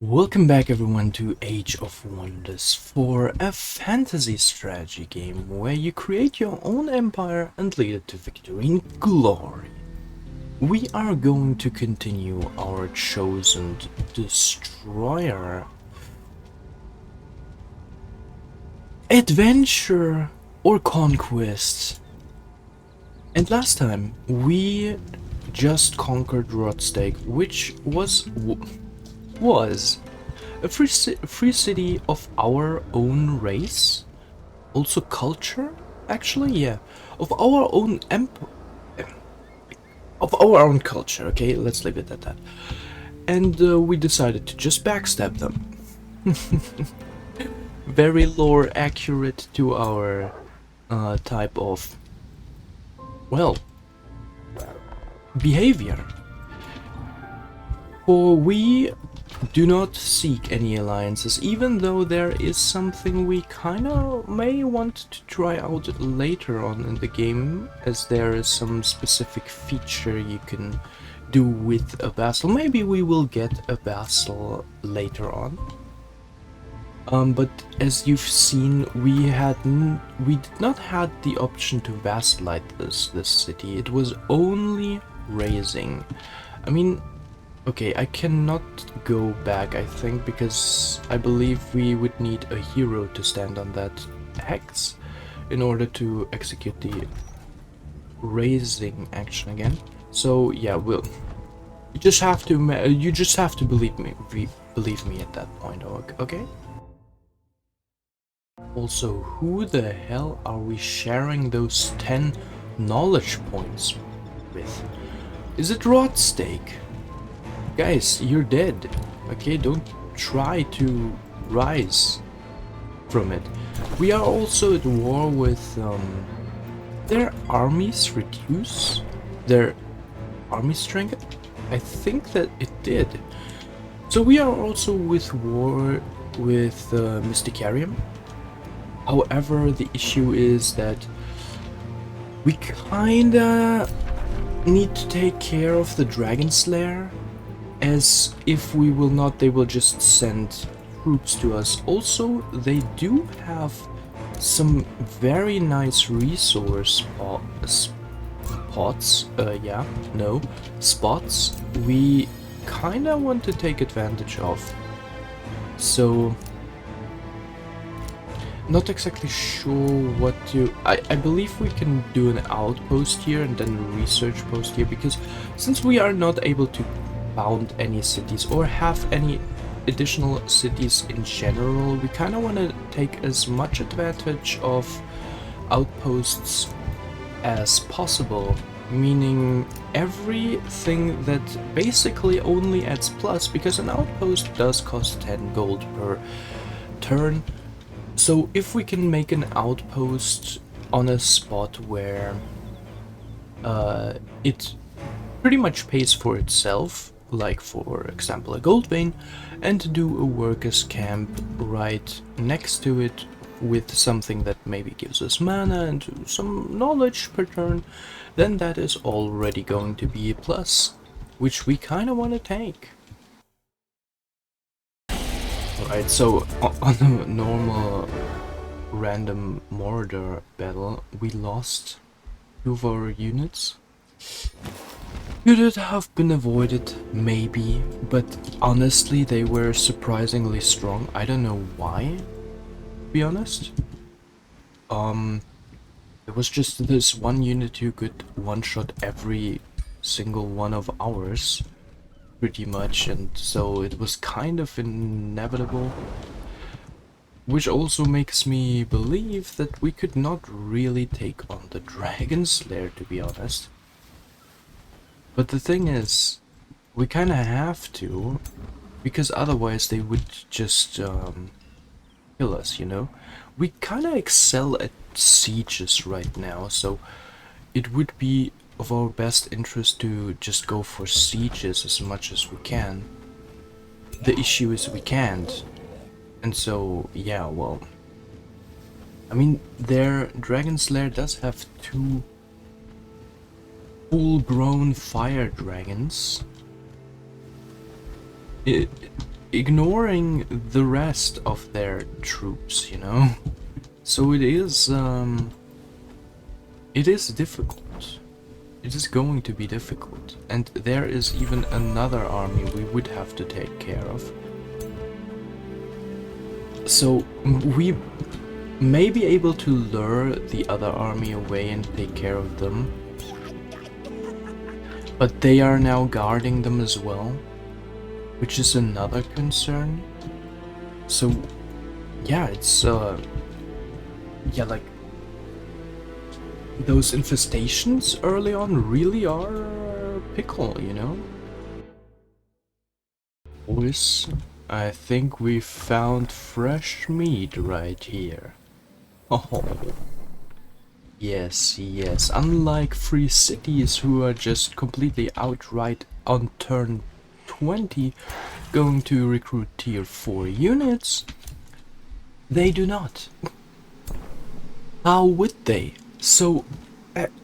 Welcome back everyone to Age of Wonders 4, a fantasy strategy game where you create your own empire and lead it to victory and glory. We are going to continue our chosen destroyer adventure or conquest. And last time we just conquered Rodstake, which was a free city of our own race, also culture, actually, yeah, of our own of our own culture. Okay, let's leave it at that. And we decided to just backstab them. Very lore accurate to our type of, well, behavior. For we do not seek any alliances, even though there is something we kinda may want to try out later on in the game, as there is some specific feature you can do with a vassal. Maybe we will get a vassal later on. But as you've seen, we did not had the option to vassalize this city. It was only raising. I mean, okay, I cannot go back, I think, because I believe we would need a hero to stand on that hex in order to execute the raising action again. So yeah, you just have to believe me at that point, okay? Also, who the hell are we sharing those 10 knowledge points with? Is it Rodstake? Guys, you're dead. Okay, don't try to rise from it. We are also at war with their armies reduce their army strength. I think that it did. So we are also with war with Mysticarium. However, the issue is that we kinda need to take care of the Dragon Slayer, as if we will not, they will just send troops to us. Also, they do have some very nice resource spots we kinda want to take advantage of. So, not exactly sure what to... I believe we can do an outpost here and then a research post here, because since we are not able to found any cities or have any additional cities in general, we kind of want to take as much advantage of outposts as possible, meaning everything that basically only adds plus, because an outpost does cost 10 gold per turn. So if we can make an outpost on a spot where it pretty much pays for itself, like for example a gold vein, and to do a workers camp right next to it with something that maybe gives us mana and some knowledge per turn, then that is already going to be a plus, which we kind of want to take. Alright, so on a normal random Mordor battle, we lost 2 of our units. Could it have been avoided? Maybe, but honestly they were surprisingly strong. I don't know why, to be honest. It was just this one unit who could one-shot every single one of ours, pretty much, and so it was kind of inevitable. Which also makes me believe that we could not really take on the Dragon Slayer, to be honest. But the thing is, we kinda have to, because otherwise they would just kill us, you know? We kinda excel at sieges right now, so it would be of our best interest to just go for sieges as much as we can. The issue is we can't. And so, yeah, well, I mean, their Dragon Slayer does have 2 full-grown fire dragons. ignoring the rest of their troops, you know? So it is difficult. It is going to be difficult. And there is even another army we would have to take care of. So we may be able to lure the other army away and take care of them. But they are now guarding them as well, which is another concern. So yeah, it's yeah, like those infestations early on really are pickle, you know? Boys, I think we found fresh meat right here. Oh, yes, yes. Unlike free cities who are just completely outright on turn 20 going to recruit tier 4 units, they do not. How would they? So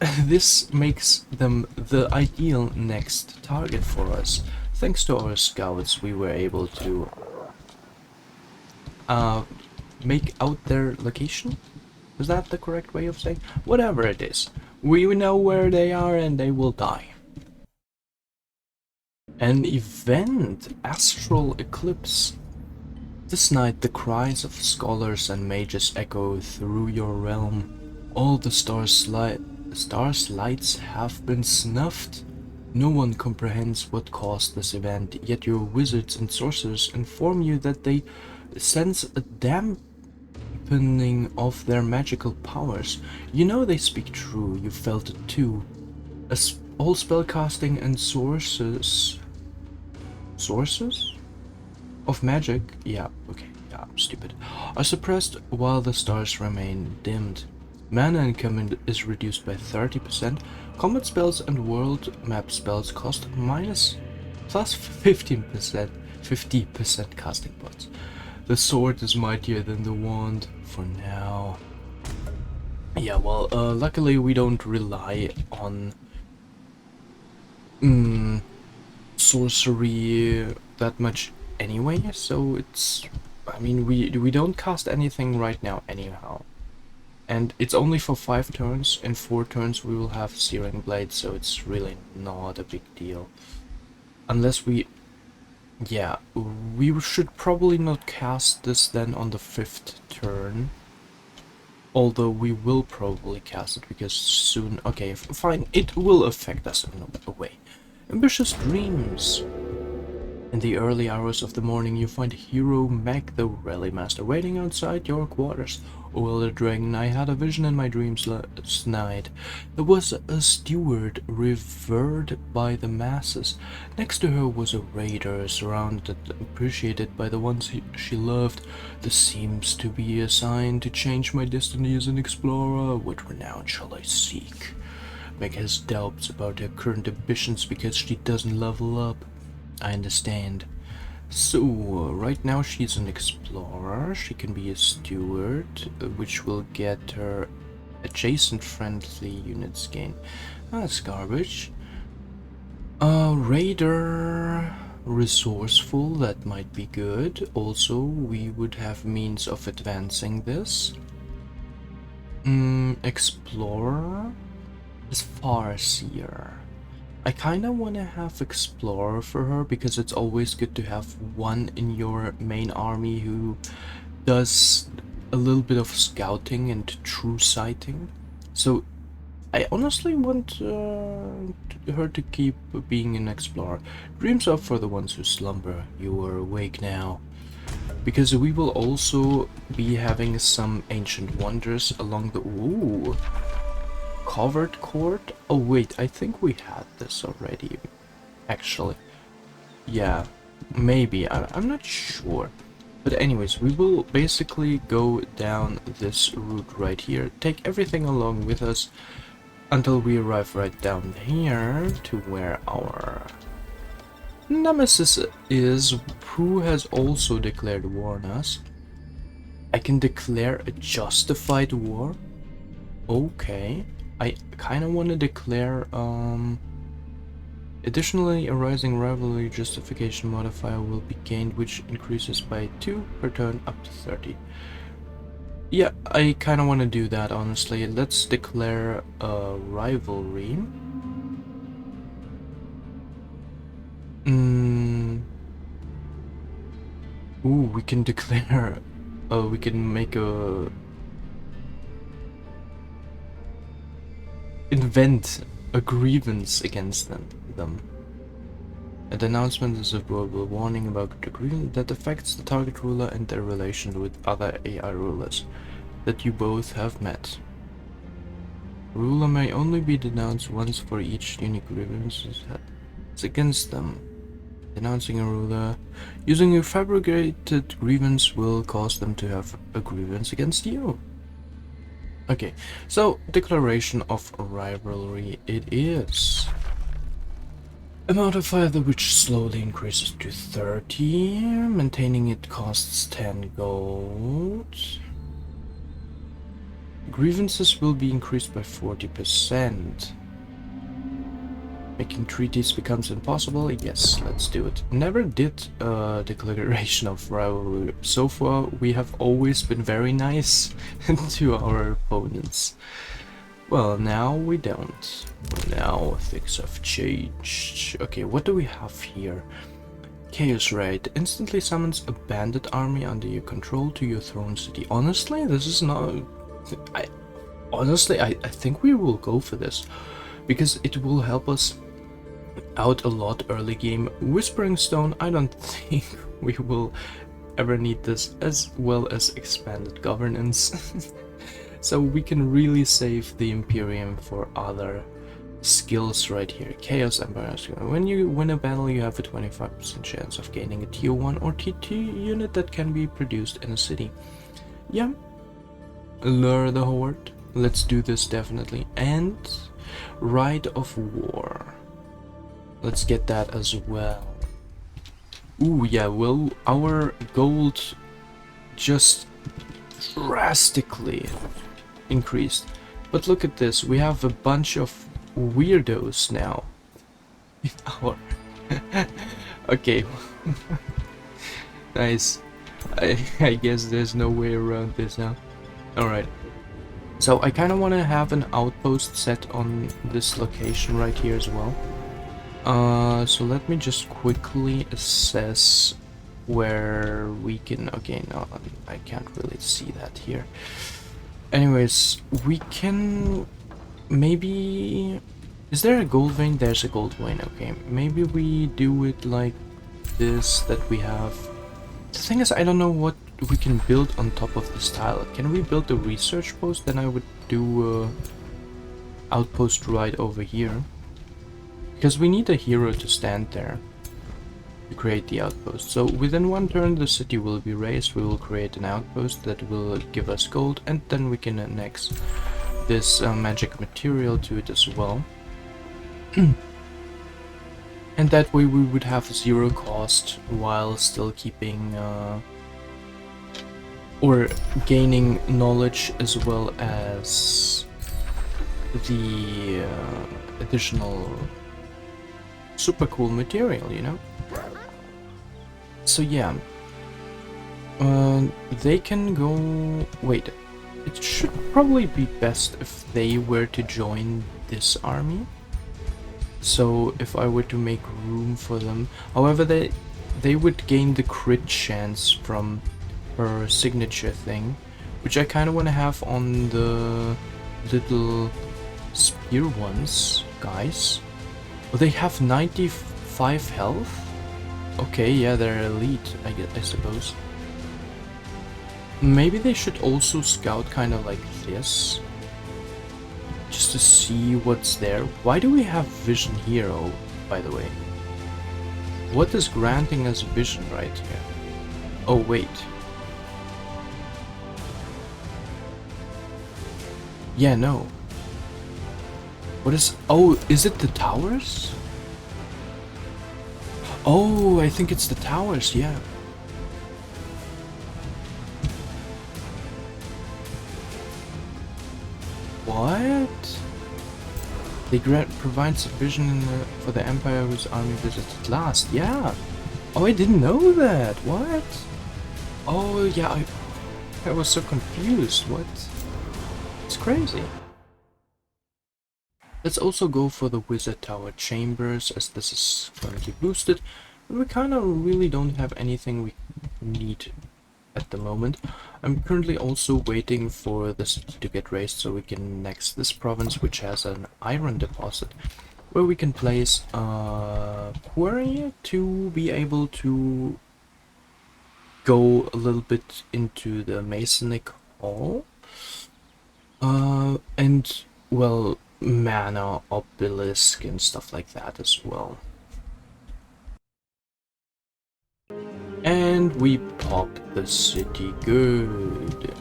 this makes them the ideal next target for us. Thanks to our scouts, we were able to make out their location. Is that the correct way of saying? Whatever it is, we know where they are and they will die. An event, astral eclipse. This night the cries of scholars and mages echo through your realm. All the stars' lights have been snuffed. No one comprehends what caused this event, yet your wizards and sorcerers inform you that they sense a dampening of their magical powers. You know they speak true, you felt it too. All spellcasting and sources of magic, yeah, okay, yeah, I'm stupid, are suppressed while the stars remain dimmed. Mana income is reduced by 30%. Combat spells and world map spells cost plus 15%, 50% casting points. The sword is mightier than the wand for now. Yeah, well, luckily we don't rely on sorcery that much anyway, so it's, I mean, we don't cast anything right now anyhow. And it's only for 5 turns. In 4 turns we will have Searing Blade, so it's really not a big deal. Unless we... yeah, we should probably not cast this then on the 5th turn. Although we will probably cast it because soon... okay, fine, it will affect us in a way. Ambitious Dreams. In the early hours of the morning you find Hero Meg the Rally Master waiting outside your quarters. O Elder Dragon, I had a vision in my dreams last night. There was a steward revered by the masses. Next to her was a raider, surrounded and appreciated by the ones she loved. This seems to be a sign to change my destiny as an explorer. What renown shall I seek? Meg has doubts about her current ambitions because she doesn't level up. I understand. So, right now she's an explorer, she can be a steward, which will get her adjacent friendly units gain. That's garbage. Raider, resourceful, that might be good. Also, we would have means of advancing this. Explorer is Farseer. I kinda wanna have Explorer for her because it's always good to have one in your main army who does a little bit of scouting and true sighting. So I honestly want her to keep being an Explorer. Dreams are for the ones who slumber. You are awake now. Because we will also be having some ancient wonders along the... ooh! Covered court? Oh wait, I think we had this already, actually. Yeah, maybe, I'm not sure. But anyways, we will basically go down this route right here, take everything along with us until we arrive right down here to where our nemesis is, who has also declared war on us. I can declare a justified war? Okay. I kind of want to declare Additionally, a rising rivalry justification modifier will be gained, which increases by 2 per turn up to 30. Yeah, I kind of want to do that, honestly. Let's declare a rivalry. Ooh, we can declare... we can make a... invent a grievance against them. An announcement is a verbal warning about a grievance that affects the target ruler and their relations with other AI rulers that you both have met. Ruler may only be denounced once for each unique grievance it's against them. Denouncing a ruler using a fabricated grievance will cause them to have a grievance against you. Okay, so declaration of rivalry it is. A modifier which slowly increases to 30, maintaining it costs 10 gold. Grievances will be increased by 40%. Making treaties becomes impossible? Yes, let's do it. Never did a declaration of rivalry. So far, we have always been very nice to our opponents. Well, now we don't. Now things have changed. Okay, what do we have here? Chaos Raid instantly summons a bandit army under your control to your throne city. Honestly, this is not... I think we will go for this, because it will help us out a lot early game. Whispering Stone, I don't think we will ever need this, as well as expanded governance. So we can really save the Imperium for other skills right here. Chaos Empire. When you win a battle, you have a 25% chance of gaining a tier 1 or tier 2 unit that can be produced in a city. Yeah. Lure the Horde. Let's do this definitely. And Rite of War. Let's get that as well. Ooh, yeah, well, our gold just drastically increased. But look at this, we have a bunch of weirdos now in our... Okay. Nice. I guess there's no way around this now. Alright. So I kind of want to have an outpost set on this location right here as well. So let me just quickly assess where we can... Okay, no, I can't really see that here. Anyways, we can maybe... Is there a gold vein? There's a gold vein, okay. Maybe we do it like this, that we have... The thing is, I don't know what we can build on top of this tile. Can we build a research post? Then I would do a outpost right over here. Because we need a hero to stand there to create the outpost. So within one turn the city will be raised, we will create an outpost that will give us gold, and then we can annex this magic material to it as well. And that way we would have 0 cost while still keeping or gaining knowledge, as well as the additional super cool material, you know? So yeah, they can go... Wait, it should probably be best if they were to join this army. So if I were to make room for them... However, they would gain the crit chance from her signature thing, which I kind of want to have on the little spear ones, guys. Oh, they have 95 health? Okay, yeah, they're elite, I suppose. Maybe they should also scout kind of like this, just to see what's there. Why do we have vision here, oh, by the way? What is granting us vision right here? Oh, wait. Yeah, no. What is... Oh, is it the towers? Oh, I think it's the towers, yeah. What? They provide vision for the Empire whose army visited last. Yeah. Oh, I didn't know that. What? Oh, yeah. I was so confused. What? It's crazy. Let's also go for the Wizard Tower Chambers, as this is currently boosted. But we kind of really don't have anything we need at the moment. I'm currently also waiting for the city to get raised so we can annex this province, which has an iron deposit, where we can place a quarry to be able to go a little bit into the Masonic Hall. And, well, mana, obelisk, and stuff like that as well. And we pop the city. Good.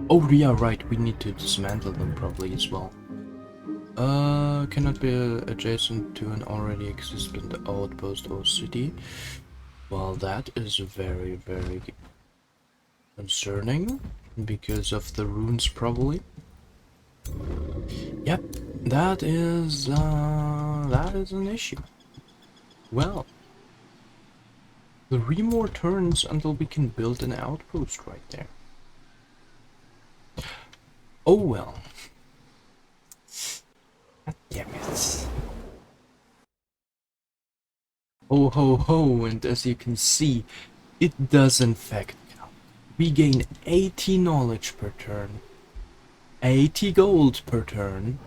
Oh, yeah, right. We need to dismantle them probably as well. Cannot be adjacent to an already existent outpost or city. Well, that is very, very concerning because of the runes probably. Yep, that is an issue. Well, 3 more turns until we can build an outpost right there. Oh well. God damn it. Ho ho ho, and as you can see, it does in fact count. We gain 80 knowledge per turn, 80 gold per turn,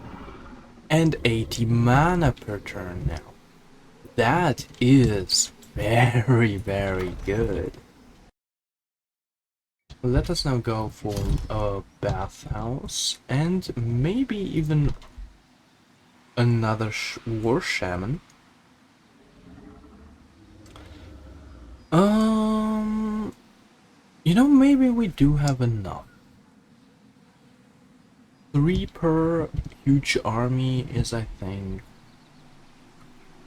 and 80 mana per turn now. That is very, very good. Let us now go for a bathhouse and maybe even another war shaman. You know, maybe we do have enough. 3 per huge army is, I think,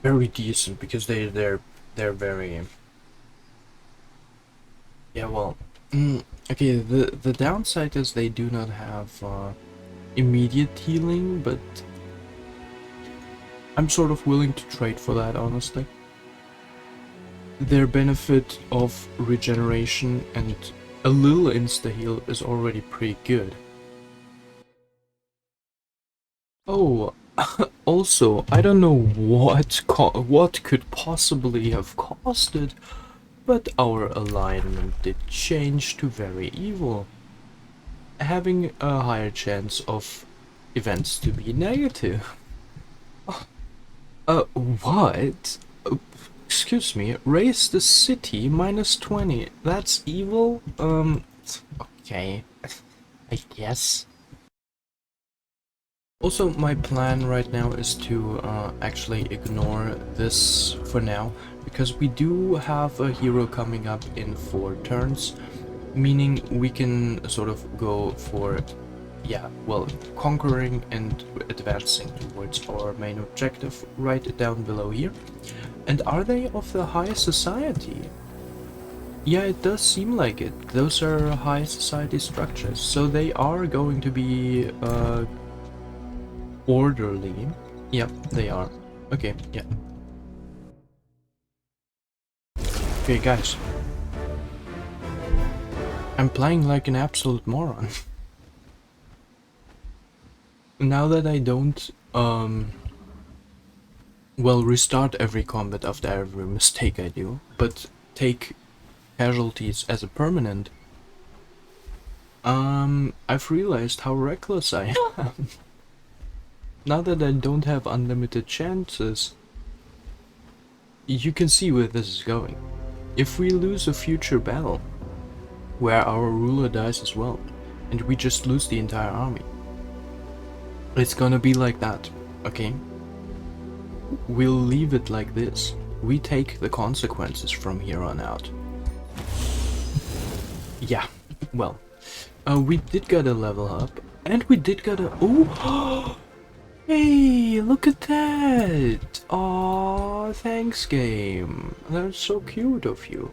very decent because they're very. Yeah, well, okay. The downside is they do not have immediate healing, but I'm sort of willing to trade for that, honestly. Their benefit of regeneration and a little insta-heal is already pretty good. Oh, also, I don't know what could possibly have caused it, but our alignment did change to very evil, having a higher chance of events to be negative. What? Excuse me, raise the city -20. That's evil? Okay. I guess. Also, my plan right now is to actually ignore this for now, because we do have a hero coming up in 4 turns, meaning we can sort of go for, yeah, well, conquering and advancing towards our main objective right down below here. And are they of the high society? Yeah, it does seem like it. Those are high society structures, so they are going to be orderly. Yep, they are. Okay, yeah. Okay, guys. I'm playing like an absolute moron. Now that I don't, well, restart every combat after every mistake I do, but take casualties as a permanent, I've realized how reckless I am. Now that I don't have unlimited chances, you can see where this is going. If we lose a future battle, where our ruler dies as well, and we just lose the entire army, it's gonna be like that, okay? We'll leave it like this. We take the consequences from here on out. Yeah, well, we did get a level up, and we did get a... Oh! Hey, look at that! Aw, thanks, game. That's so cute of you.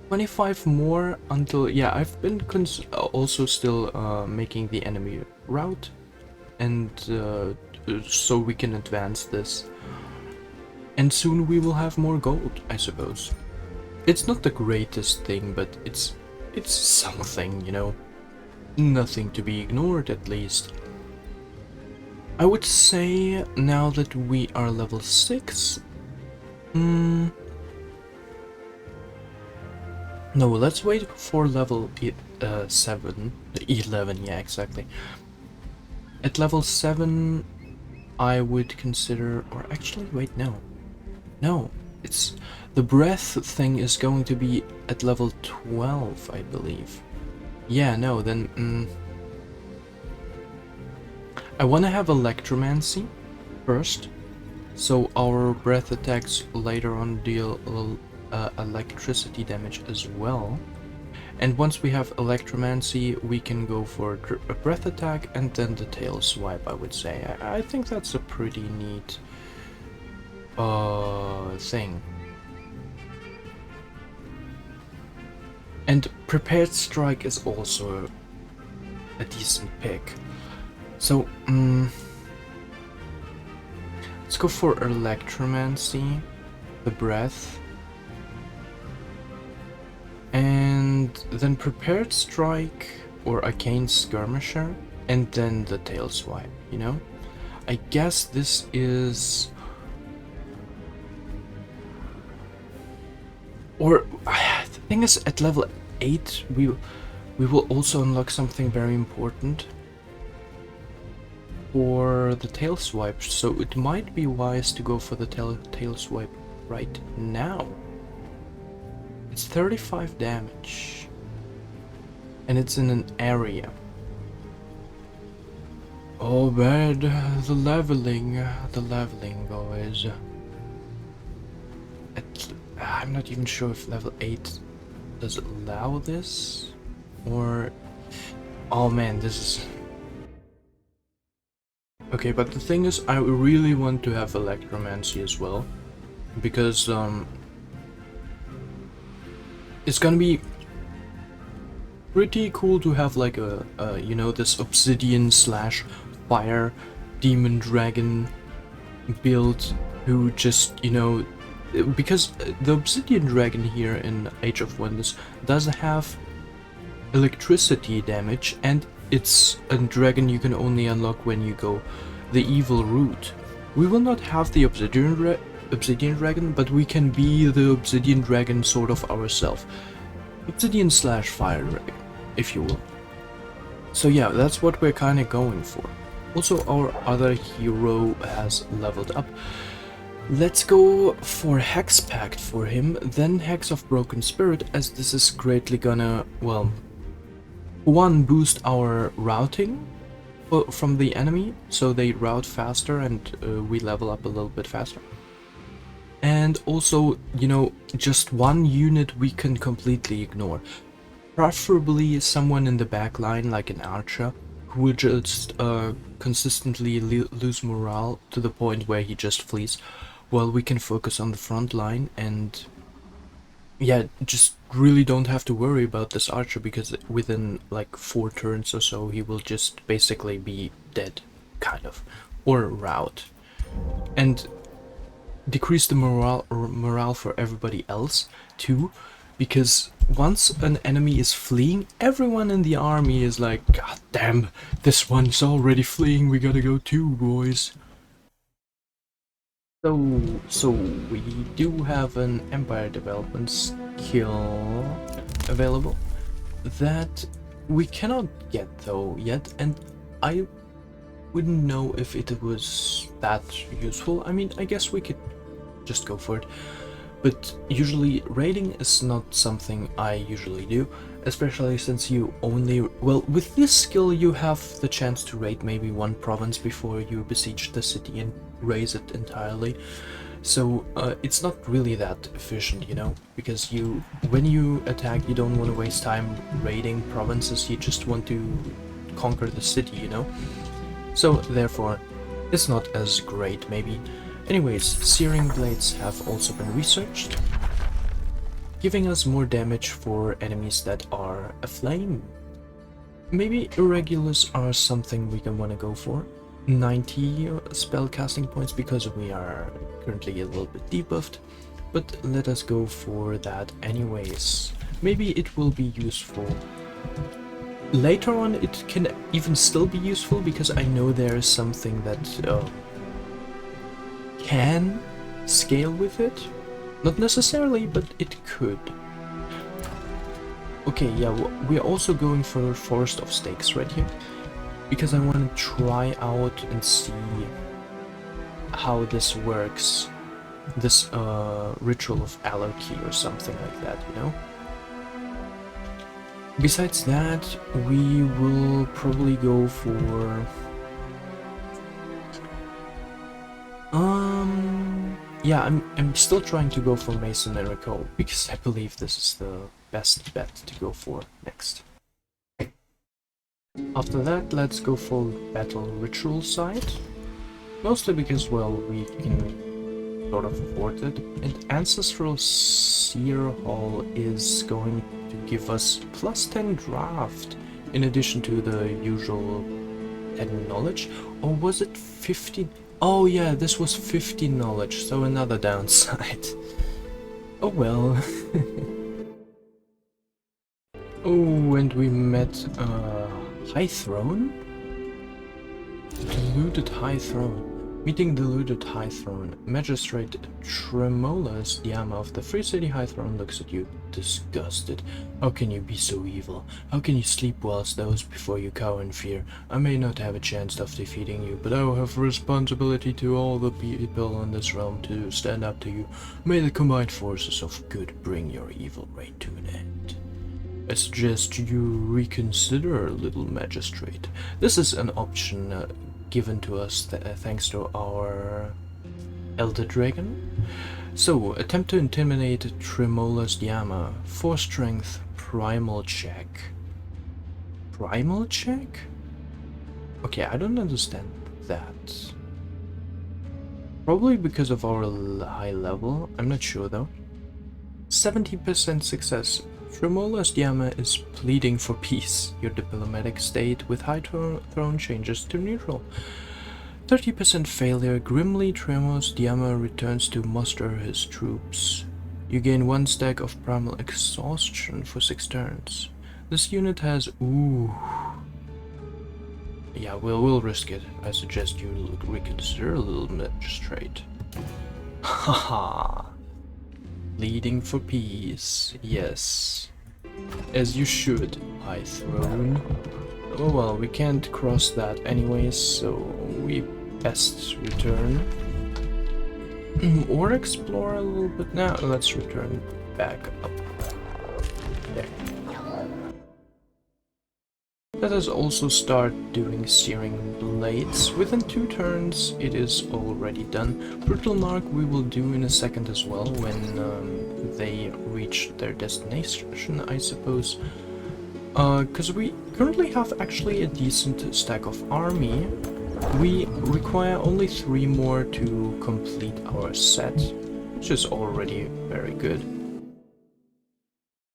25 more until... Yeah, I've been also still making the enemy route and so we can advance this. And soon we will have more gold, I suppose. It's not the greatest thing, but it's something, you know. Nothing to be ignored, at least. I would say now that we are level 6. No, let's wait for level 7. 11, yeah, exactly. At level 7, I would consider, or actually, wait, no. No, it's the breath thing is going to be at level 12, I believe. Yeah, no, then I want to have electromancy first, so our breath attacks later on deal electricity damage as well. And once we have electromancy, we can go for a breath attack and then the tail swipe, I would say. I think that's a pretty neat thing. And prepared strike is also a decent pick. So let's go for electromancy, the breath, and then prepared strike or arcane skirmisher, and then the tail swipe, you know? I guess this is... Or, the thing is, at level 8, we will also unlock something very important for the tail swipe, so it might be wise to go for the tail swipe right now. It's 35 damage, and it's in an area. Oh, bad, the leveling, boys. I'm not even sure if level 8 does allow this, or... Oh man, this is... Okay, but the thing is, I really want to have electromancy as well, because it's gonna be pretty cool to have like a you know, this obsidian slash fire demon dragon build who just, you know, because the obsidian dragon here in Age of Wonders does have electricity damage, and it's a dragon you can only unlock when you go the evil route. We will not have the obsidian dragon, but we can be the obsidian dragon sort of ourselves. Obsidian slash fire dragon, if you will. So yeah, that's what we're kind of going for. Also, our other hero has leveled up. Let's go for Hex Pact for him, then Hex of Broken Spirit, as this is greatly gonna, well, one, boost our routing from the enemy, so they route faster and we level up a little bit faster. And also, you know, just one unit we can completely ignore. Preferably someone in the back line, like an archer, who will just consistently lose morale to the point where he just flees, while we can focus on the front line and... yeah, just really don't have to worry about this archer, because within like 4 turns or so he will just basically be dead, kind of, or rout, and decrease the morale for everybody else too, because once an enemy is fleeing, everyone in the army is like, God damn, this one's already fleeing, we gotta go too, boys. So we do have an Empire Development skill available that we cannot get though yet, and I wouldn't know if it was that useful. I mean, I guess we could just go for it, but usually raiding is not something I usually do, especially since you only... well, with this skill you have the chance to raid maybe one province before you besiege the city and raise it entirely. So it's not really that efficient, you know, because when you attack, you don't want to waste time raiding provinces, you just want to conquer the city, you know. So therefore it's not as great maybe. Anyways, Searing Blades have also been researched, giving us more damage for enemies that are aflame. Maybe Irregulars are something we can want to go for. 90 spell casting points because we are currently a little bit debuffed, but let us go for that anyways. Maybe it will be useful. Later on it can even still be useful because I know there is something that can scale with it. Not necessarily, but it could. Okay, yeah, we're also going for Forest of Stakes right here, because I want to try out and see how this works. This ritual of Allergy or something like that, you know? Besides that, we will probably go for... yeah, I'm still trying to go for Mason and Rico, because I believe this is the best bet to go for next. After that, let's go for Battle Ritual side. Mostly because, well, we can sort of afford it. And Ancestral Seer Hall is going to give us plus 10 draft, in addition to the usual 10 knowledge. Or was it 15? Oh yeah, this was 15 knowledge, so another downside. Oh well. Oh, and we met High Throne? Deluded High Throne. Meeting Deluded High Throne. Magistrate Tremulous Diama of the Free City High Throne looks at you, disgusted. How can you be so evil? How can you sleep well as those before you cower in fear? I may not have a chance of defeating you, but I will have a responsibility to all the people in this realm to stand up to you. May the combined forces of good bring your evil reign to an end. I suggest you reconsider, little magistrate. This is an option given to us thanks to our Elder Dragon. So, attempt to intimidate Tremulous Diama. 4 strength, primal check. Primal check? Okay, I don't understand that. Probably because of our high level, I'm not sure though. 70% success. Tremulous Diama is pleading for peace. Your diplomatic state with High Throne changes to neutral. 30% failure. Grimly Tremulous Diama returns to muster his troops. You gain 1 stack of primal exhaustion for 6 turns. This unit has... ooh. Yeah, we'll risk it. I suggest you reconsider, little magistrate. Haha. Pleading for peace, yes. As you should, High Throne. Oh well, we can't cross that anyways, so we best return. Or explore a little bit now. Let's return back up. There. Let us also start doing Searing Blades. Within 2 turns it is already done. Brutal Mark we will do in a second as well, when they reach their destination, I suppose. Because we currently have actually a decent stack of army. We require only 3 more to complete our set, which is already very good.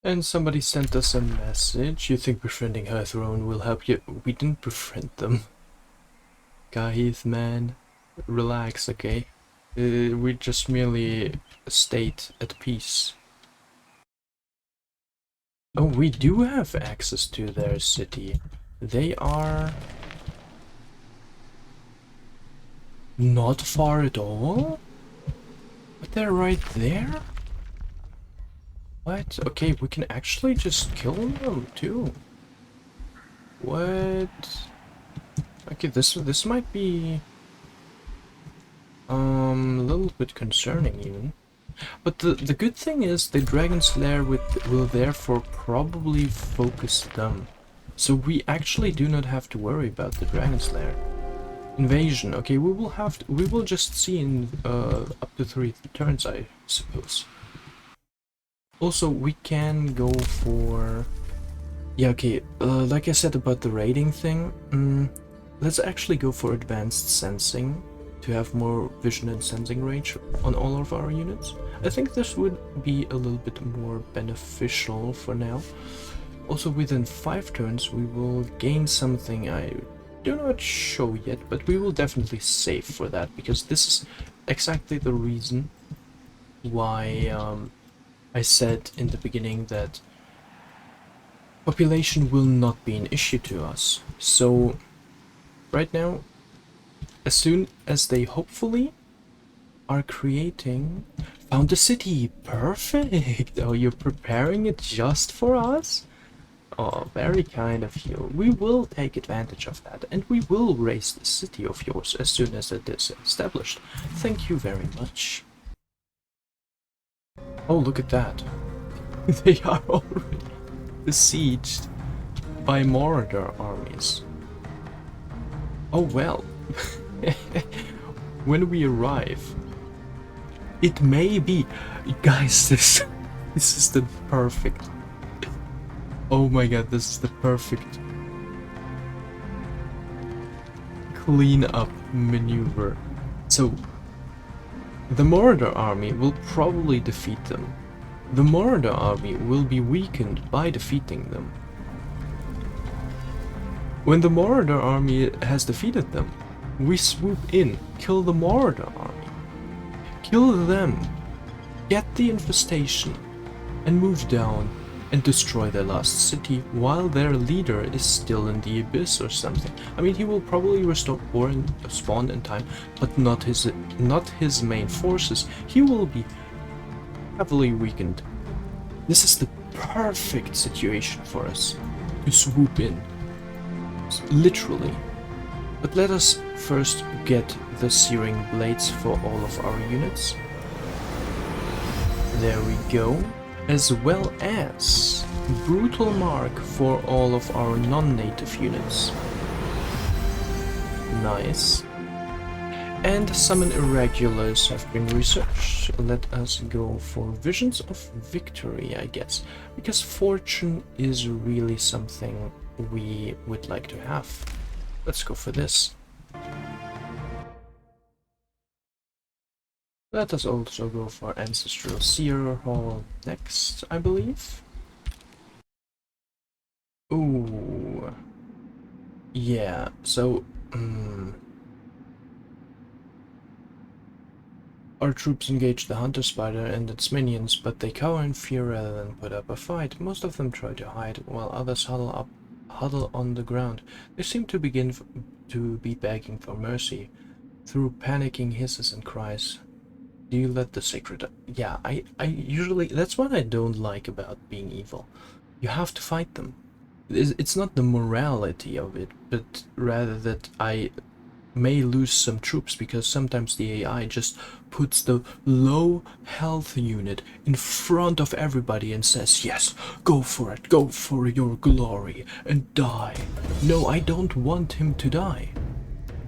And somebody sent us a message. You think befriending High Throne will help you? We didn't befriend them. Guys, man. Relax, okay? We just merely stayed at peace. Oh, we do have access to their city. They are... not far at all? But they're right there? What? Okay, we can actually just kill them too. What? Okay, this might be a little bit concerning even. But the good thing is the Dragon's Lair will therefore probably focus them. So we actually do not have to worry about the Dragon's Lair. Invasion. Okay, we will just see in up to 3 turns, I suppose. Also, we can go for... yeah, okay, like I said about the raiding thing, let's actually go for advanced sensing to have more vision and sensing range on all of our units. I think this would be a little bit more beneficial for now. Also, within 5 turns we will gain something I do not show yet, but we will definitely save for that, because this is exactly the reason why I said in the beginning that population will not be an issue to us. So right now, as soon as they hopefully are creating... Found a city! Perfect! Oh, you're preparing it just for us? Oh, very kind of you. We will take advantage of that, and we will raise the city of yours as soon as it is established. Thank you very much. Oh, look at that. They are already besieged by Mordor armies. Oh well. When we arrive, it may be... Guys, this is the perfect... Oh my god, this is the perfect clean-up maneuver. So, the Mordor army will probably defeat them. The Mordor army will be weakened by defeating them. When the Mordor army has defeated them, we swoop in, kill the Mordor army, kill them, get the infestation, and move down and destroy their last city while their leader is still in the abyss or something. I mean, he will probably restore or spawn in time, but not his main forces. He will be heavily weakened. This is the perfect situation for us to swoop in, literally. But let us first get the searing blades for all of our units. There we go. As well as brutal mark for all of our non-native units. Nice. And summon irregulars have been researched. Let us go for visions of victory, I guess, because fortune is really something we would like to have. Let's go for this. Let us also go for Ancestral Seer Hall next, I believe. Ooh. Yeah, so... Our troops engage the Hunter Spider and its minions, but they cower in fear rather than put up a fight. Most of them try to hide, while others huddle on the ground. They seem to begin to be begging for mercy. Through panicking hisses and cries. Do you let the sacred... Yeah, I usually... That's what I don't like about being evil. You have to fight them. It's not the morality of it, but rather that I may lose some troops because sometimes the AI just puts the low health unit in front of everybody and says, yes, go for it, go for your glory, and die. No, I don't want him to die.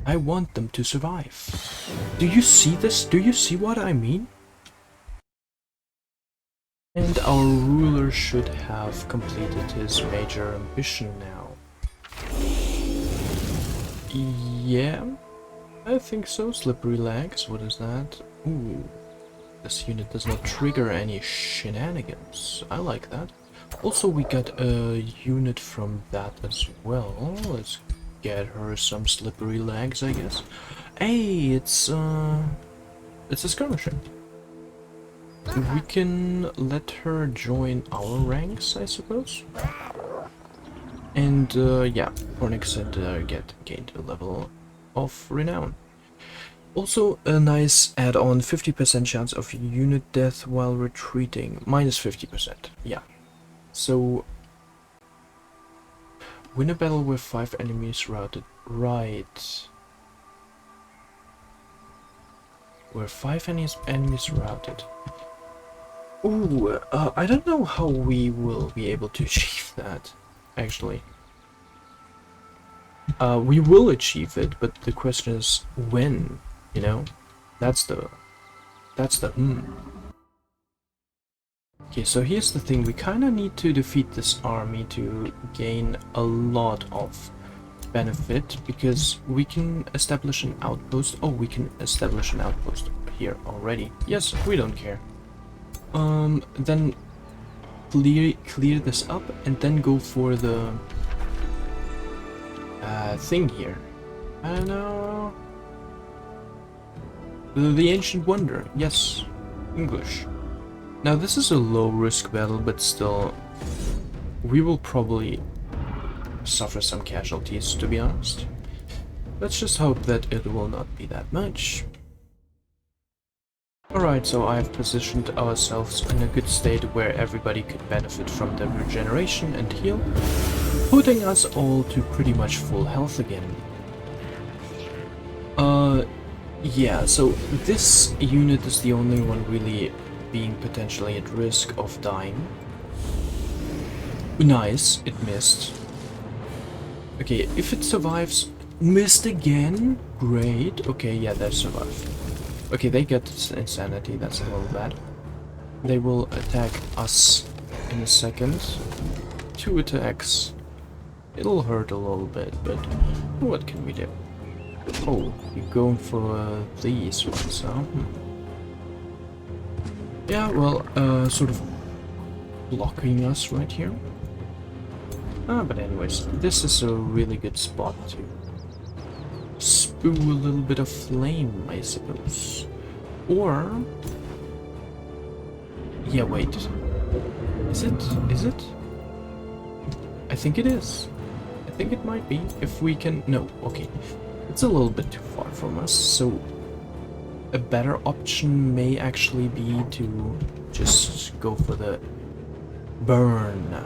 I want them to survive. Do you see this? Do you see what I mean? And our ruler should have completed his major ambition now. Yeah, I think so. Slippery legs, what is that? Ooh, this unit does not trigger any shenanigans. I like that. Also, we got a unit from that as well. Let's get her some slippery legs, I guess. Hey, it's a skirmisher. We can let her join our ranks, I suppose. And yeah, Pornix said gained a level of renown. Also a nice add-on, 50% chance of unit death while retreating, minus 50%. Yeah. So win a battle with 5 enemies routed. Right. Where 5 enemies routed. Ooh, I don't know how we will be able to achieve that, actually. We will achieve it, but the question is when, you know? That's the Okay, so here's the thing, we kinda need to defeat this army to gain a lot of benefit, because we can establish an outpost. Oh, we can establish an outpost here already. Yes, we don't care. Then clear this up and then go for the thing here. I don't know. The Ancient Wonder, yes. English. Now this is a low risk battle, but still, we will probably suffer some casualties, to be honest. Let's just hope that it will not be that much. Alright, so I have positioned ourselves in a good state where everybody could benefit from the regeneration and heal, putting us all to pretty much full health again. Yeah, so this unit is the only one really being potentially at risk of dying. Nice, it missed. Okay, if it survives... Missed again? Great. Okay, yeah, they survive. Okay, they get insanity, that's a little bad. They will attack us in a second. 2 attacks. It'll hurt a little bit, but what can we do? Oh, you're going for these ones, huh? Yeah, well, sort of blocking us right here. But anyways, this is a really good spot to spew a little bit of flame, I suppose. Or... yeah, wait. Is it? Is it? I think it is. I think it might be, if we can... no, okay. It's a little bit too far from us, so a better option may actually be to just go for the burn.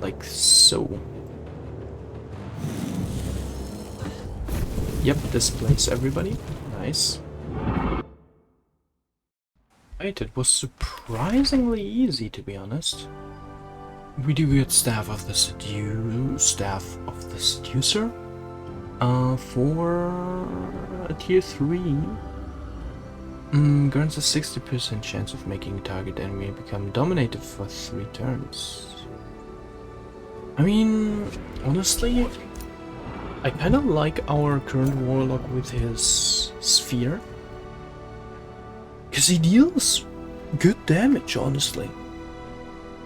Like so. Yep, displace everybody. Nice. Right, it was surprisingly easy, to be honest. We do get Staff of the Seducer. For a tier 3, grants a 60% chance of making a target enemy become dominated for 3 turns. I mean, honestly, I kind of like our current warlock with his sphere, because he deals good damage, honestly,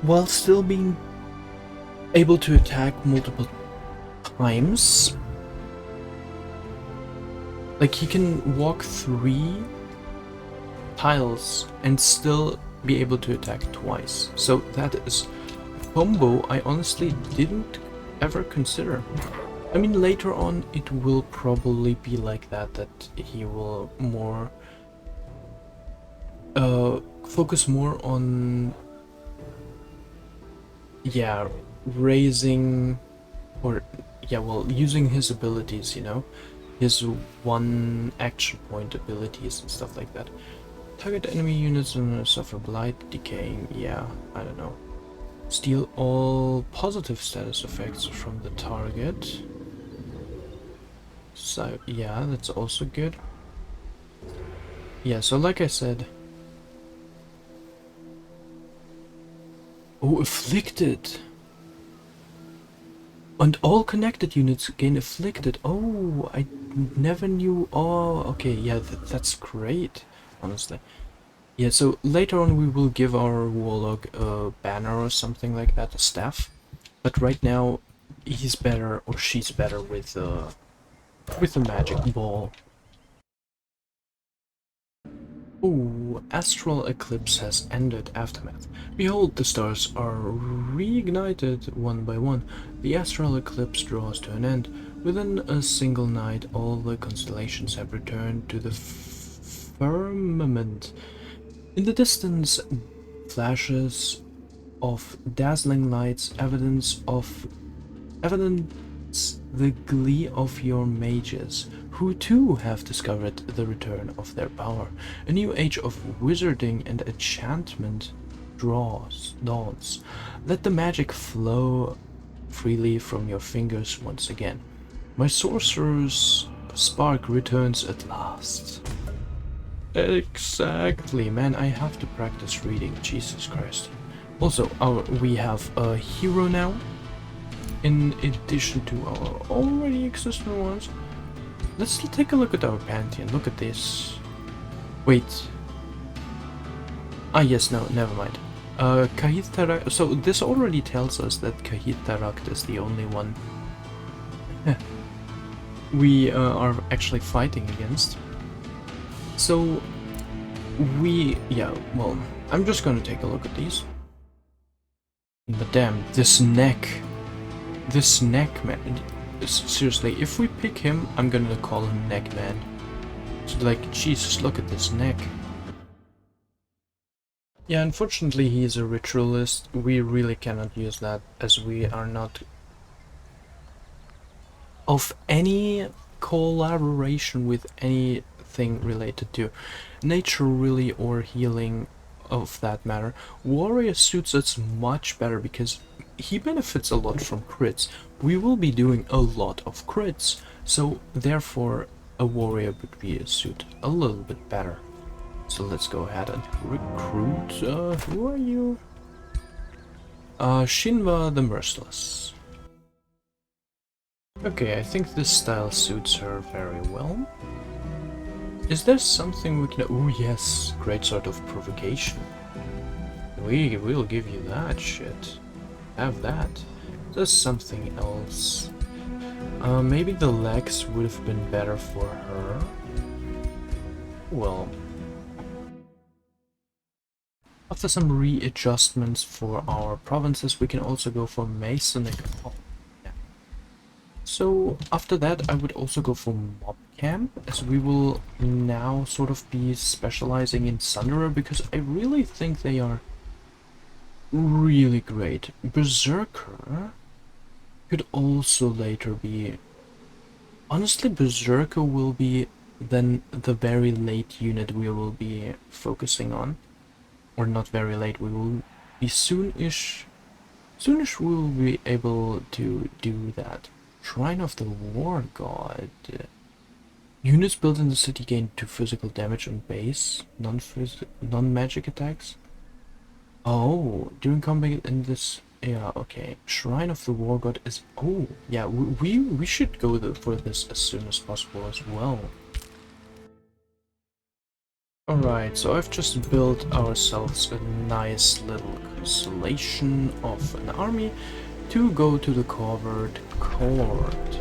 while still being able to attack multiple times. Like, he can walk 3 tiles and still be able to attack twice. So that is a combo I honestly didn't ever consider. I mean, later on it will probably be like that he will more focus more on, yeah, raising, or yeah, well, using his abilities, you know, his one action point abilities and stuff like that. Target enemy units and suffer blight, decaying, yeah, I don't know. Steal all positive status effects from the target. So yeah, that's also good. Yeah, so like I said... oh, afflicted! And all connected units gain afflicted. Oh, I never knew. Oh, okay, yeah, that's great, honestly. Yeah, so later on we will give our warlock a banner or something like that, a staff. But right now he's better, or she's better with the magic ball. Oh, astral eclipse has ended. Aftermath. Behold, the stars are reignited one by one. The astral eclipse draws to an end. Within a single night, all the constellations have returned to the firmament. In the distance, flashes of dazzling lights, evidence the glee of your mages, who too have discovered the return of their power. A new age of wizarding and enchantment dawns. Let the magic flow freely from your fingers once again. My sorcerer's spark returns at last. Exactly, man, I have to practice reading, Jesus Christ. Also, we have a hero now, in addition to our already existing ones. Let's take a look at our pantheon. Look at this. Wait. Ah, yes, no, never mind. Kahith-Tarakt. So this already tells us that Kahith-Tarakt is the only one we are actually fighting against. So yeah, well, I'm just gonna take a look at these. But damn, this neck, man. Seriously, if we pick him, I'm gonna call him Neck Man. So like, Jesus, look at this neck. Yeah, unfortunately he is a ritualist. We really cannot use that as we are not of any collaboration with anything related to nature really, or healing of that matter. Warrior suits us much better because he benefits a lot from crits. We will be doing a lot of crits, so therefore a warrior would be a suit a little bit better. So let's go ahead and recruit. Who are you? Shinva the Merciless. Okay, I think this style suits her very well. Is there something we can... Oh yes, great sort of provocation. We will give you that shit. Have that. There's something else. Maybe the legs would have been better for her. Well... After some readjustments for our provinces, we can also go for Masonic. So after that I would also go for Mob Camp, as we will now sort of be specializing in Sunderer, because I really think they are really great. Berserker could also later be... Honestly, Berserker will be then the very late unit we will be focusing on. Or not very late, we will be soonish we will be able to do that. Shrine of the War God. Units built in the city gain 2 physical damage on base, non-magic attacks. Oh, during combat in this... Yeah, okay. Shrine of the War God is... Oh, yeah, we should go for this as soon as possible as well. Alright, so I've just built ourselves a nice little constellation of an army to go to the covered court.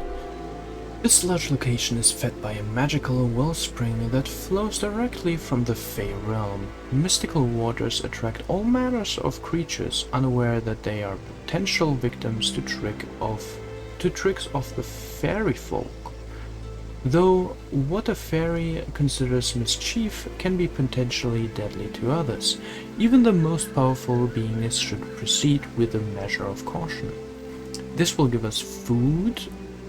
This large location is fed by a magical wellspring that flows directly from the Fey realm. Mystical waters attract all manners of creatures unaware that they are potential victims to tricks of the fairy folk. Though what a fairy considers mischief can be potentially deadly to others, even the most powerful beings should proceed with a measure of caution. This will give us food,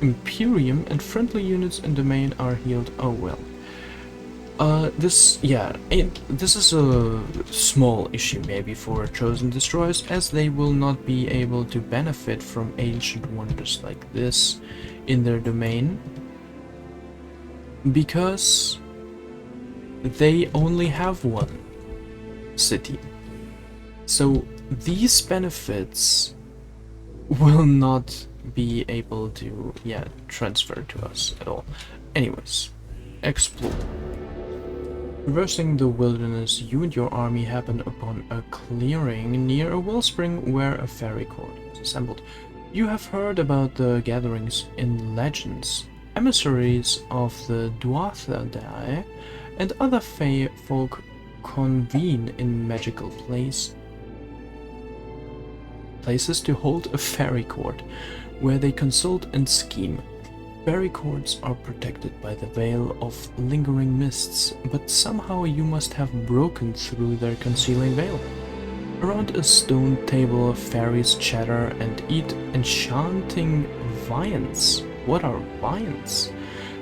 Imperium, and friendly units in domain are healed. Oh well. This is a small issue maybe for Chosen Destroyers, as they will not be able to benefit from ancient wonders like this in their domain, because they only have one city. So these benefits will not be able to, transfer to us at all. Anyways, explore. Traversing the wilderness, you and your army happen upon a clearing near a wellspring where a fairy court is assembled. You have heard about the gatherings in legends. Emissaries of the Dwarthadai and other Fey folk convene in magical places to hold a fairy court, where they consult and scheme. Fairy courts are protected by the veil of lingering mists, but somehow you must have broken through their concealing veil. Around a stone table, fairies chatter and eat enchanting viands. What are viands?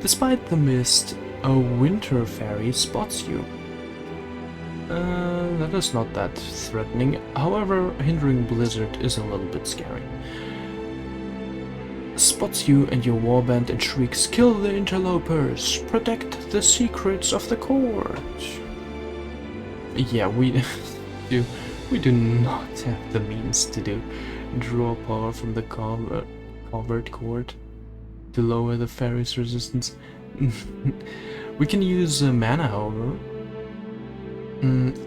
Despite the mist, a winter fairy spots you. That is not that threatening. However, hindering blizzard is a little bit scary. Spots you and your warband and shrieks, "Kill the interlopers! Protect the secrets of the court!" Yeah, we do not have the means to draw power from the covered court to lower the fairy's resistance. We can use mana, however.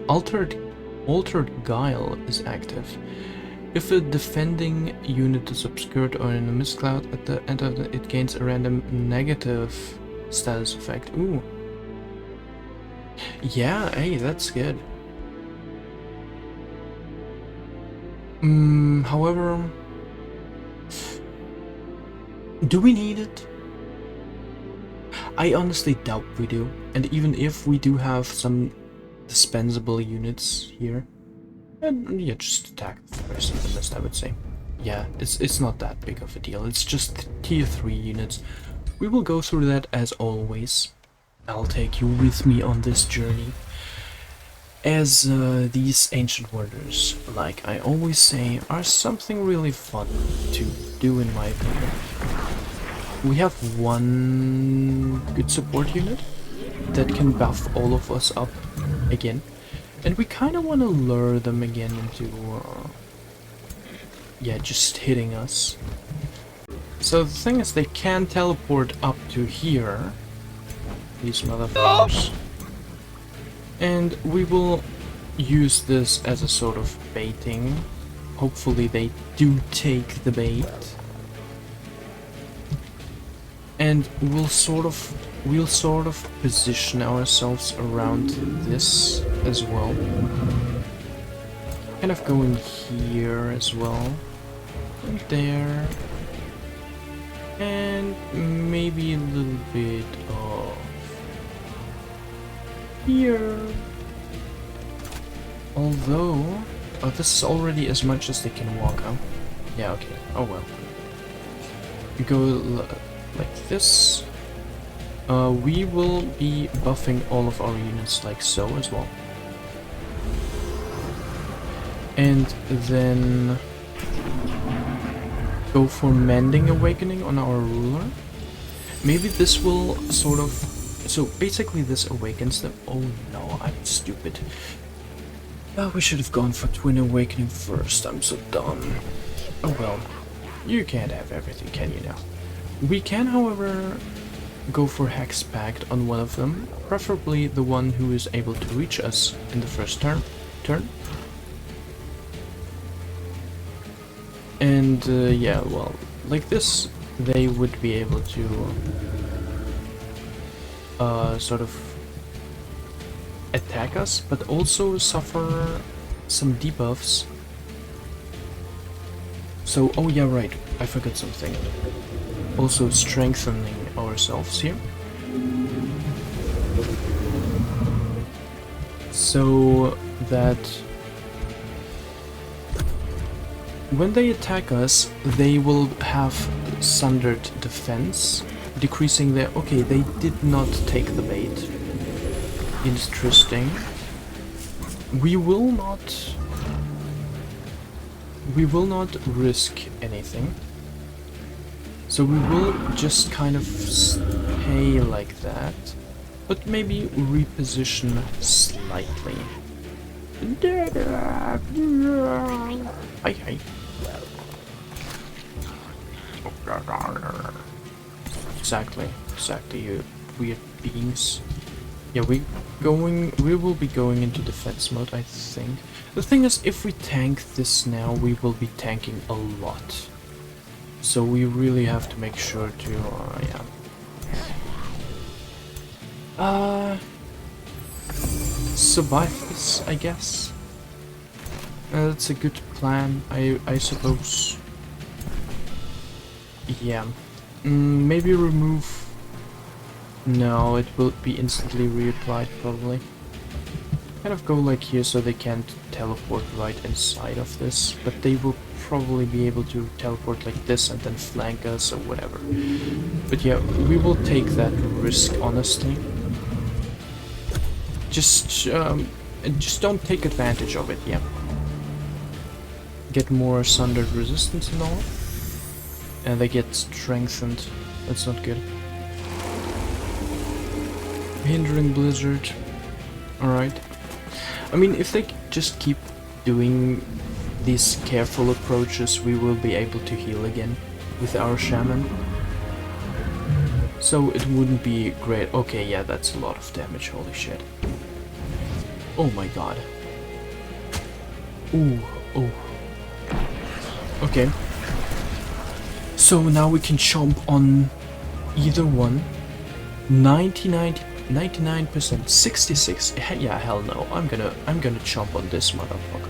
Altered Guile is active. If a defending unit is obscured or in a mist cloud at the end of it gains a random negative status effect. Ooh. Yeah, hey, that's good. However, do we need it? I honestly doubt we do. And even if we do have some dispensable units here, and yeah, just attack the first in the list, I would say. Yeah, it's not that big of a deal. It's just tier 3 units. We will go through that as always. I'll take you with me on this journey. As these ancient wonders, like I always say, are something really fun to do in my opinion. We have one good support unit that can buff all of us up again. And we kind of want to lure them again into, yeah, just hitting us. So the thing is, they can teleport up to here, these motherfuckers. And we will use this as a sort of baiting. Hopefully they do take the bait. And we'll sort of position ourselves around this as well. Kind of going here as well. And there. And maybe a little bit of here. Although, oh, this is already as much as they can walk, huh? Yeah, okay. Oh well. Go like this. We will be buffing all of our units like so as well. And then go for Mending Awakening on our ruler. Maybe this will sort of... So basically this awakens them. Oh no, I'm stupid. We should have gone for Twin Awakening first. I'm so dumb. Oh well. You can't have everything, can you now? We can, however, go for Hex Pact on one of them. Preferably the one who is able to reach us in the first turn. And yeah, well, like this, they would be able to sort of attack us, but also suffer some debuffs. So, oh yeah, right, I forgot something. Also strengthening ourselves here. So that when they attack us, they will have Sundered Defense, decreasing their... Okay, they did not take the bait. Interesting. We will not risk anything. So we will just kind of stay like that, but maybe reposition slightly. Hi. Exactly, you weird beings. Yeah, we will be going into defense mode, I think. The thing is, if we tank this now, we will be tanking a lot. So we really have to make sure to, survive this, I guess. That's a good plan, I suppose. Yeah. Maybe remove... No, it will be instantly reapplied, probably. Kind of go like here so they can't teleport right inside of this, but they will probably be able to teleport like this and then flank us or whatever. But yeah, we will take that risk, honestly. Just don't take advantage of it, yeah. Get more Sundered Resistance and all. And they get strengthened. That's not good. Hindering Blizzard. Alright. I mean, if they just keep doing these careful approaches, we will be able to heal again with our Shaman. So it wouldn't be great. Okay, yeah, that's a lot of damage, holy shit. Oh my god. Ooh, oh. Okay. So now we can chomp on either one. 99%, 66. Yeah, hell no. I'm gonna chomp on this motherfucker.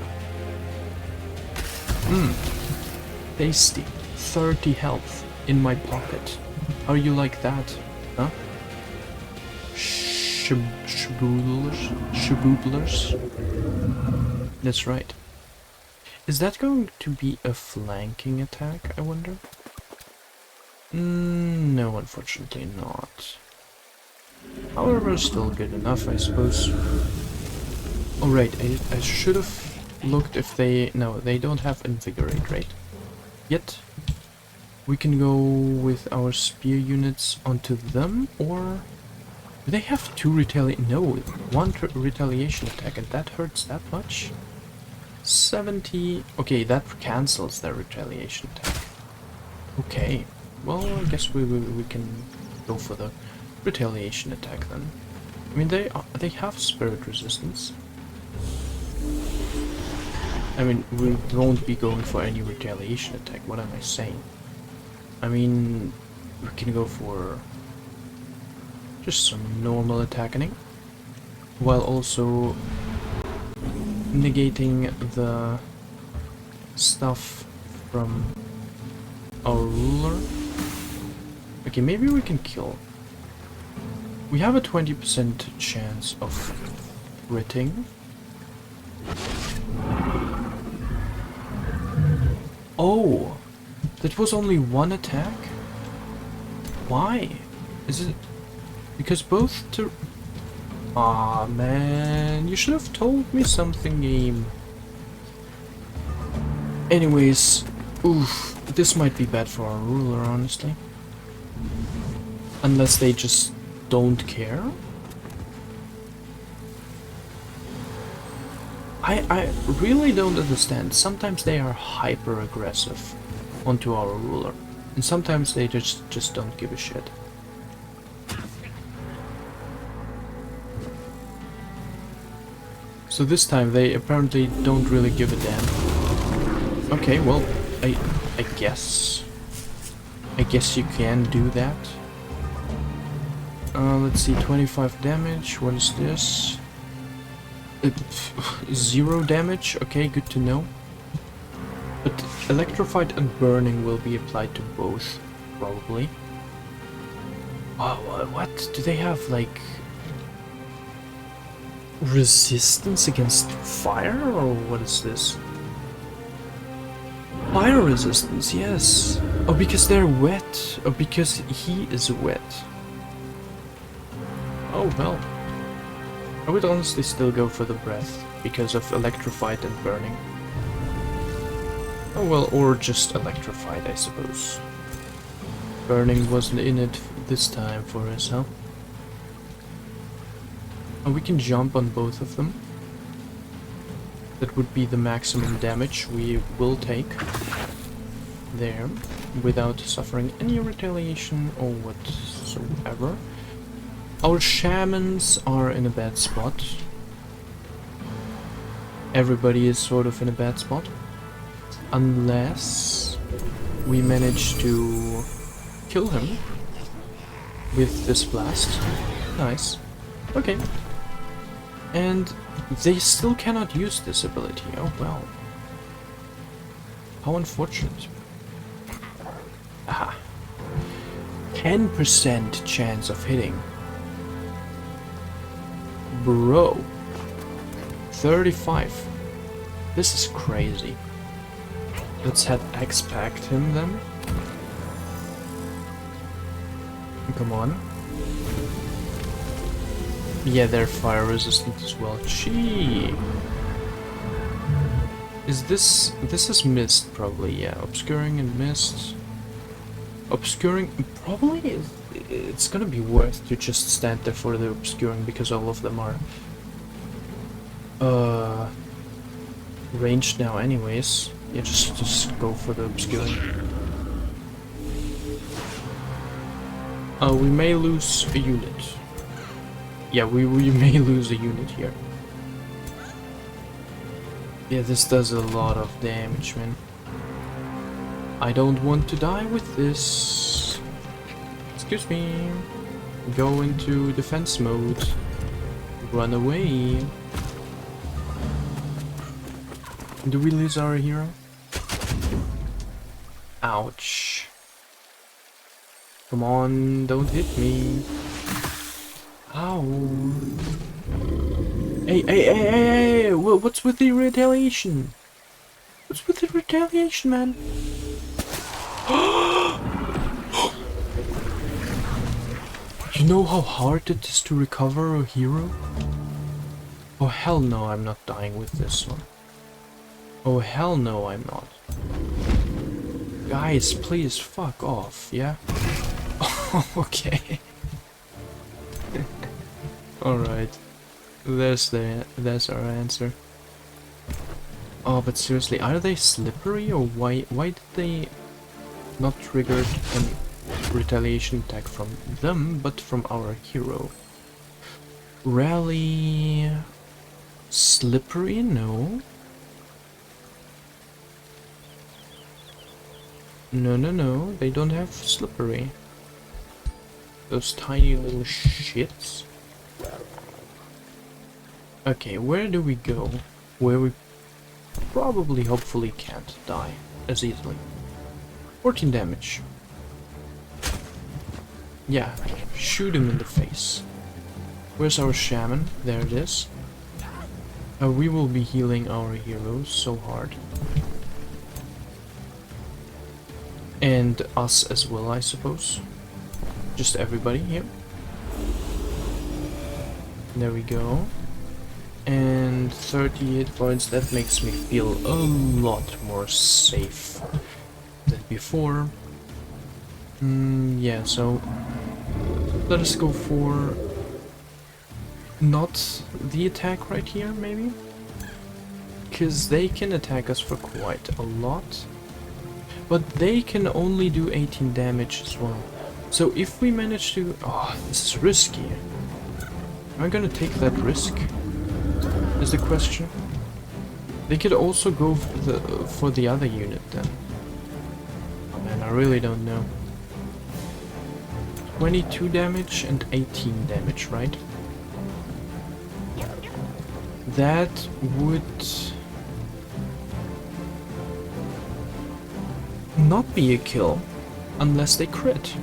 Tasty. 30 health in my pocket. How you like that? Huh? Shaboodlers? That's right. Is that going to be a flanking attack, I wonder? No, unfortunately not. However, still good enough, I suppose. Alright, I should have looked if they... No, they don't have Invigorate, right? Yet. We can go with our spear units onto them, or... Do they have 2 retaliation? No, 1 retaliation attack, and that hurts that much? 70... Okay, that cancels their retaliation attack. Okay, well, I guess we can go for the retaliation attack then. I mean, they have spirit resistance. I mean, we won't be going for any retaliation attack, what am I saying? I mean, we can go for just some normal attacking, while also negating the stuff from our ruler. Okay, maybe we can kill. We have a 20% chance of critting. Oh! That was only 1 attack? Why? Is it... Because both to... Aw, man, you should have told me something, game. Anyways, oof, this might be bad for our ruler, honestly. Unless they just don't care? I really don't understand. Sometimes they are hyper aggressive onto our ruler, and sometimes they just don't give a shit. So this time they apparently don't really give a damn. Okay, well, I guess you can do that. Let's see, 25 damage. What is this? 0 damage. Okay, good to know. But electrified and burning will be applied to both, probably. What? Do they have, like, resistance against fire, or what is this? Fire resistance, yes. Oh, because they're wet. Oh, because he is wet. Oh, well. I would honestly still go for the breath, because of electrified and burning. Oh well, or just electrified, I suppose. Burning wasn't in it this time for us, huh? Oh, we can jump on both of them. That would be the maximum damage we will take there, without suffering any retaliation or whatsoever. Our shamans are in a bad spot. Everybody is sort of in a bad spot. Unless we manage to kill him with this blast. Nice. Okay. And they still cannot use this ability. Oh well. How unfortunate. Aha. 10% chance of hitting. Bro. 35. This is crazy. Let's head X-Pact him then. Come on. Yeah, they're fire resistant as well. Gee. Is this... This is mist, probably, yeah. Obscuring and mist. Obscuring... Probably it's gonna be worth to just stand there for the obscuring, because all of them are... ranged now anyways. Yeah, just go for the obscuring. We may lose a unit. Yeah, we may lose a unit here. Yeah, this does a lot of damage, man. I don't want to die with this. Excuse me. Go into defense mode. Run away. Do we lose our hero? Ouch. Come on, don't hit me. Ow. Hey, what's with the retaliation? What's with the retaliation, man? You know how hard it is to recover a hero? Oh hell no, I'm not dying with this one. Oh hell no, I'm not. Guys, please fuck off, yeah? Okay. Alright. There's our answer. Oh, but seriously, are they slippery or why did they not trigger an retaliation attack from them, but from our hero? Rally... slippery? No. No, they don't have slippery. Those tiny little shits. Okay, where do we go? Where we probably, hopefully can't die as easily. 14 damage. Yeah, shoot him in the face. Where's our shaman? There it is. We will be healing our heroes so hard. And us as well, I suppose. Just everybody here. There we go. And 30 hit points, that makes me feel a lot more safe than before. Yeah, so let us go for not the attack right here, maybe? Because they can attack us for quite a lot. But they can only do 18 damage as well. So if we manage to... Oh, this is risky. Am I gonna take that risk? Is the question. They could also go for the other unit then. Oh man, I really don't know. 22 damage and 18 damage, right? That would not be a kill unless they crit.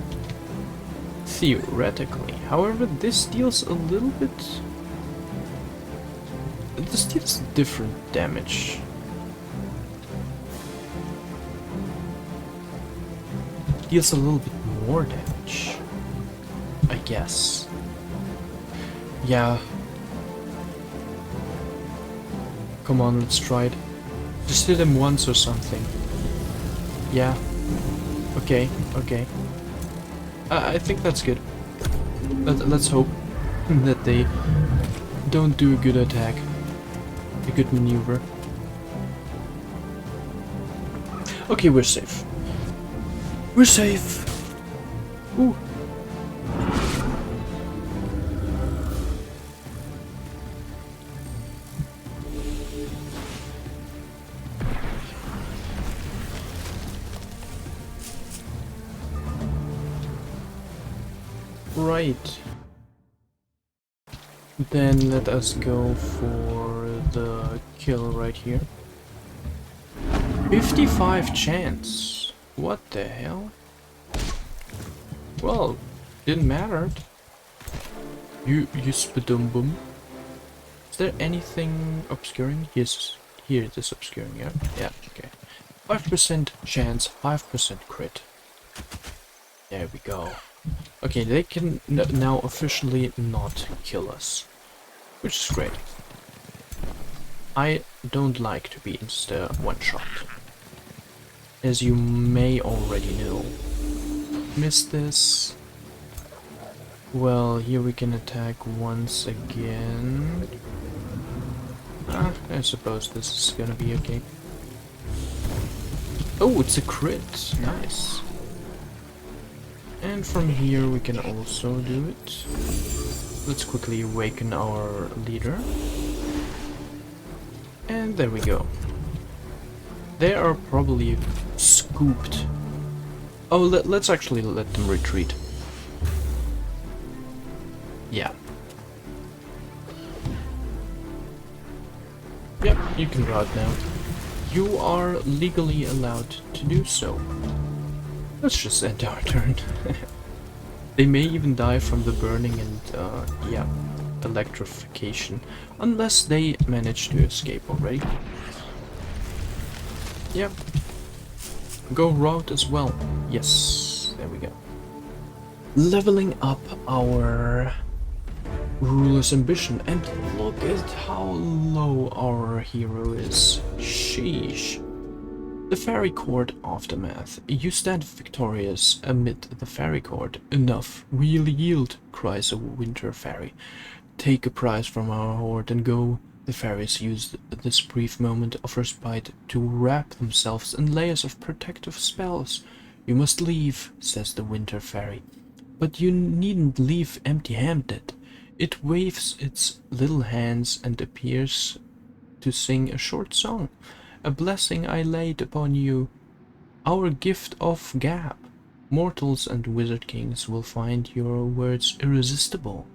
Theoretically. However, this deals a little bit... This deals different damage. Deals a little bit more damage, I guess. Yeah. Come on, let's try it. Just hit him once or something. Yeah. Okay. I think that's good. Let's hope that they don't do a good attack. A good maneuver. Okay, we're safe. We're safe. Ooh. Right. Then let us go for the kill right here. 55 chance. What the hell? Well, didn't matter. You spadumbum. Is there anything obscuring? Yes, here it is obscuring, yeah? Yeah, okay. 5% chance, 5% crit. There we go. Okay, they can now officially not kill us, which is great. I don't like to be insta one-shot, as you may already know. Missed this. Well, here we can attack once again. I suppose this is gonna be okay. Oh, it's a crit. Nice. And from here we can also do it. Let's quickly awaken our leader. And there we go. They are probably scooped. Oh, let's actually let them retreat. Yeah. Yep, you can rout now. You are legally allowed to do so. Let's just end our turn. They may even die from the burning and, yeah, electrification. Unless they manage to escape already. Yep. Go route as well. Yes, there we go. Leveling up our ruler's ambition, and look at how low our hero is. Sheesh. The Fairy Court Aftermath. You stand victorious amid the Fairy Court. Enough. We'll yield, cries a winter fairy. Take a prize from our horde and go. The fairies use this brief moment of respite to wrap themselves in layers of protective spells. You must leave, says the winter fairy. But you needn't leave empty-handed. It waves its little hands and appears to sing a short song. A blessing I laid upon you, our gift of gab. Mortals and wizard kings will find your words irresistible.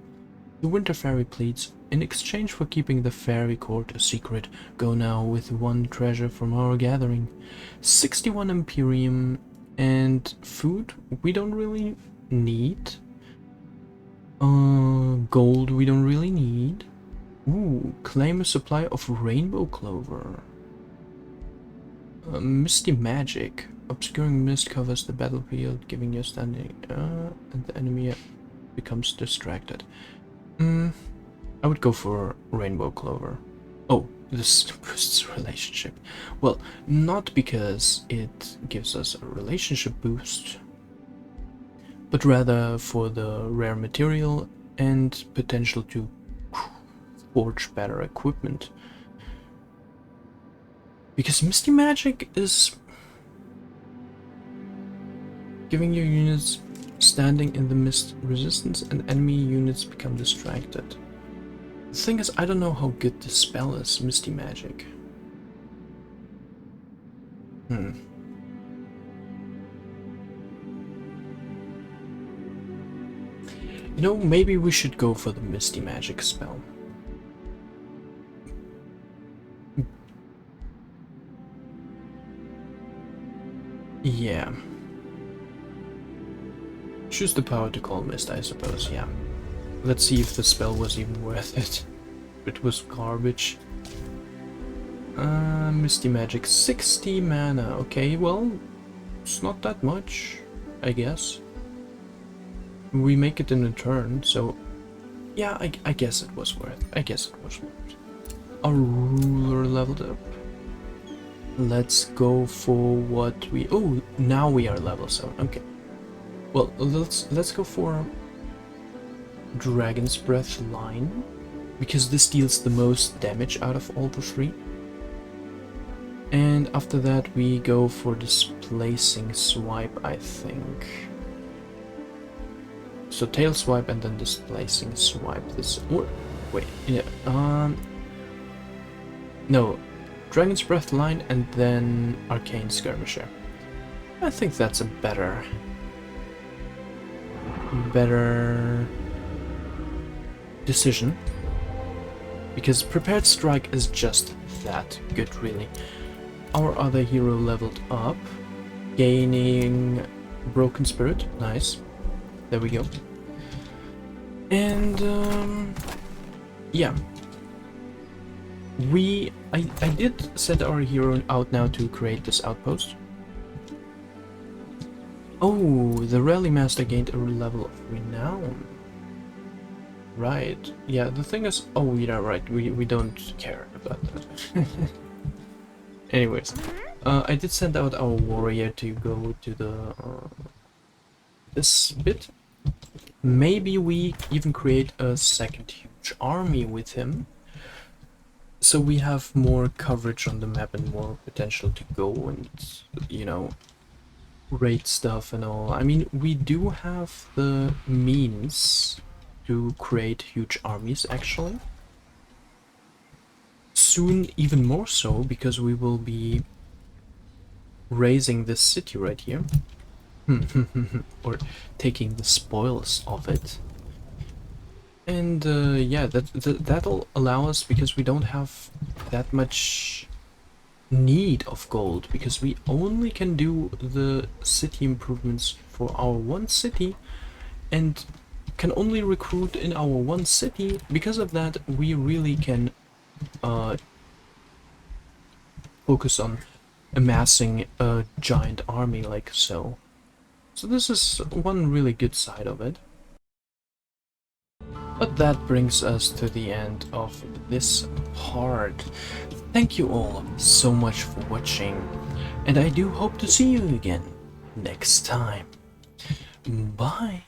The winter fairy pleads, in exchange for keeping the fairy court a secret, go now with one treasure from our gathering. 61 Imperium and food we don't really need. Gold we don't really need. Ooh, claim a supply of rainbow clover. Misty magic. Obscuring mist covers the battlefield, giving you standing, and the enemy becomes distracted. I would go for rainbow clover. Oh, this boosts relationship. Well, not because it gives us a relationship boost, but rather for the rare material and potential to forge better equipment. Because Misty Magic is giving your units standing in the mist resistance and enemy units become distracted. The thing is, I don't know how good this spell is, Misty Magic. You know, maybe we should go for the Misty Magic spell. Yeah. Choose the power to call mist, I suppose, yeah. Let's see if the spell was even worth it. It was garbage. Misty Magic, 60 mana. Okay, well, it's not that much, I guess. We make it in a turn, so yeah, I guess it was worth. I guess it was worth. Our ruler leveled up. Let's go for what we... Oh, now we are level 7. Okay. Well, let's go for Dragon's Breath line, because this deals the most damage out of all the three. And after that we go for Displacing Swipe, I think. So Tail Swipe and then Displacing Swipe. This... Or, wait, yeah, no. Dragon's Breath line and then Arcane Skirmisher. I think that's a better decision, because Prepared Strike is just that good, really. Our other hero leveled up, gaining Broken Spirit. Nice. There we go. And yeah, I did send our hero out now to create this outpost. Oh, the Rally Master gained a level of Renown. Right. Yeah, the thing is... Oh, yeah, right. We don't care about that. Anyways. I did send out our warrior to go to the... this bit. Maybe we even create a second huge army with him. So we have more coverage on the map and more potential to go and, you know, raid stuff and all. I mean, we do have the means to create huge armies, actually. Soon even more so, because we will be raising this city right here. Or taking the spoils of it. And yeah, that'll allow us, because we don't have that much need of gold, because we only can do the city improvements for our one city and can only recruit in our one city. Because of that, we really can focus on amassing a giant army like so. So this is one really good side of it. But that brings us to the end of this part. Thank you all so much for watching, and I do hope to see you again next time. Bye!